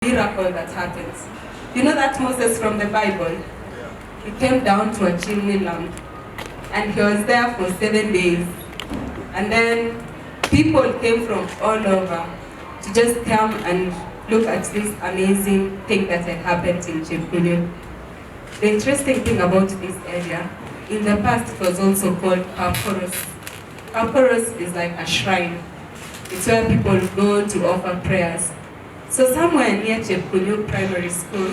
miracle that happens. You know that Moses from the Bible? He came down to a chimney lamp and he was there for 7 days. And then people came from all over to just come and look at this amazing thing that had happened in Chepkunyuk. The interesting thing about this area, in the past it was also called Kaporos. Kaporos is like a shrine. It's where people go to offer prayers. So somewhere near Chepkunyuk Primary School,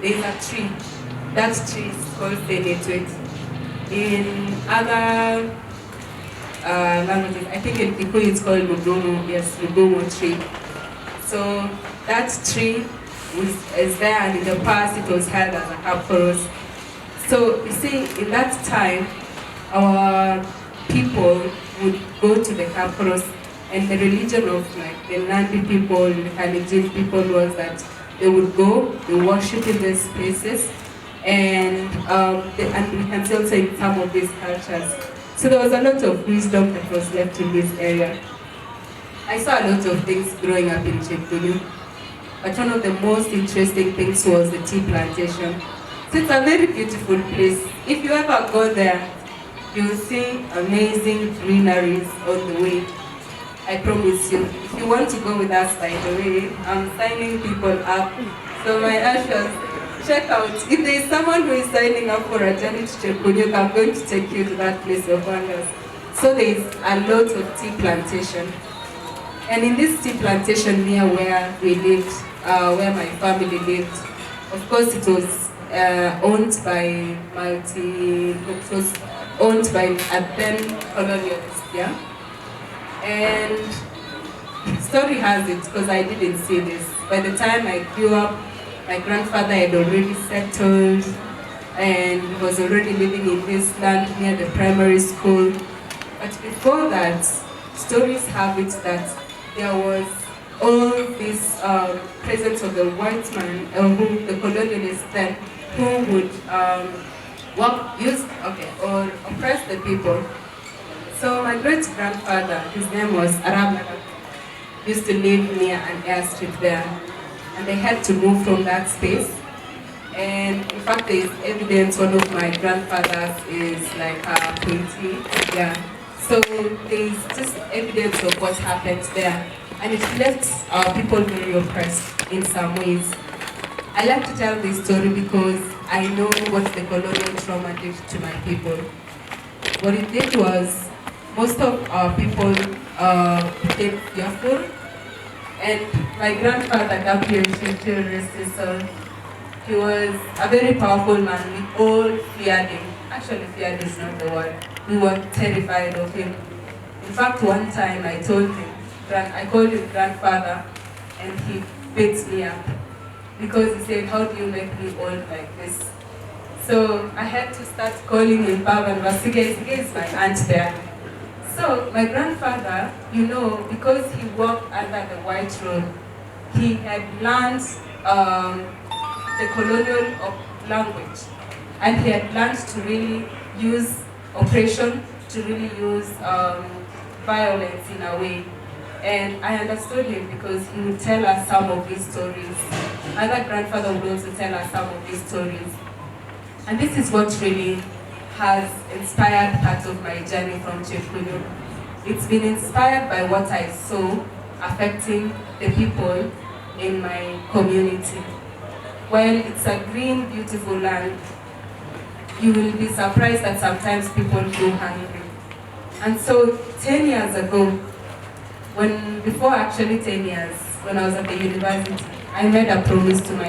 there is a tree. That tree is called Senetwet. In other languages, I think in Kikuyu it's called Mugomo. Yes, Mugomo tree. So that tree is there, and in the past it was held as a Kaporos. So you see, in that time, our people would go to the Kaporos, and the religion of like the Nandi people, the Kalenjin people was that they would go, they worship in these places, and we can still say in some of these cultures. So there was a lot of wisdom that was left in this area. I saw a lot of things growing up in Chepkunyuk, but one of the most interesting things was the tea plantation. So it's a very beautiful place. If you ever go there, you will see amazing greeneries on the way. I promise you. If you want to go with us, by the way, I'm signing people up. So my ushers, check out. If there is someone who is signing up for a journey to Chepkunyuk, I'm going to take you to that place of wonders. So there is a lot of tea plantation. And in this tea plantation near where we lived, where my family lived, of course it was owned by a then colonialist, yeah? And story has it, because I didn't see this. By the time I grew up, my grandfather had already settled and was already living in this land near the primary school. But before that, stories have it that there was all this presence of the white man, who the colonialists then, who would or oppress the people. So my great-grandfather, his name was Arab, used to live near an airstrip there. And they had to move from that space. And in fact, there is evidence one of my grandfathers is like a poetry. Yeah. So there is just evidence of what happened there. And it left our people very oppressed in some ways. I like to tell this story because I know what the colonial trauma did to my people. What it did was, most of our people became fearful, and my grandfather, Gabriel, he was a very powerful man. We all feared him. Actually, feared is not the word. We were terrified of him. In fact, one time I called him grandfather, and he beat me up because he said, "How do you make me old like this?" So I had to start calling him Baba and Vasige is my aunt there. So my grandfather, you know, because he worked under the white rule, he had learned the colonial language, and he had learned to really use oppression, to really use violence in a way. And I understood him because he would tell us some of these stories. My other grandfather would also tell us some of these stories. And this is what really has inspired part of my journey from Chepkunyuk. It's been inspired by what I saw affecting the people in my community. While it's a green, beautiful land, you will be surprised that sometimes people go hungry. And so 10 years ago, before 10 years, when I was at the university, I made a promise to myself.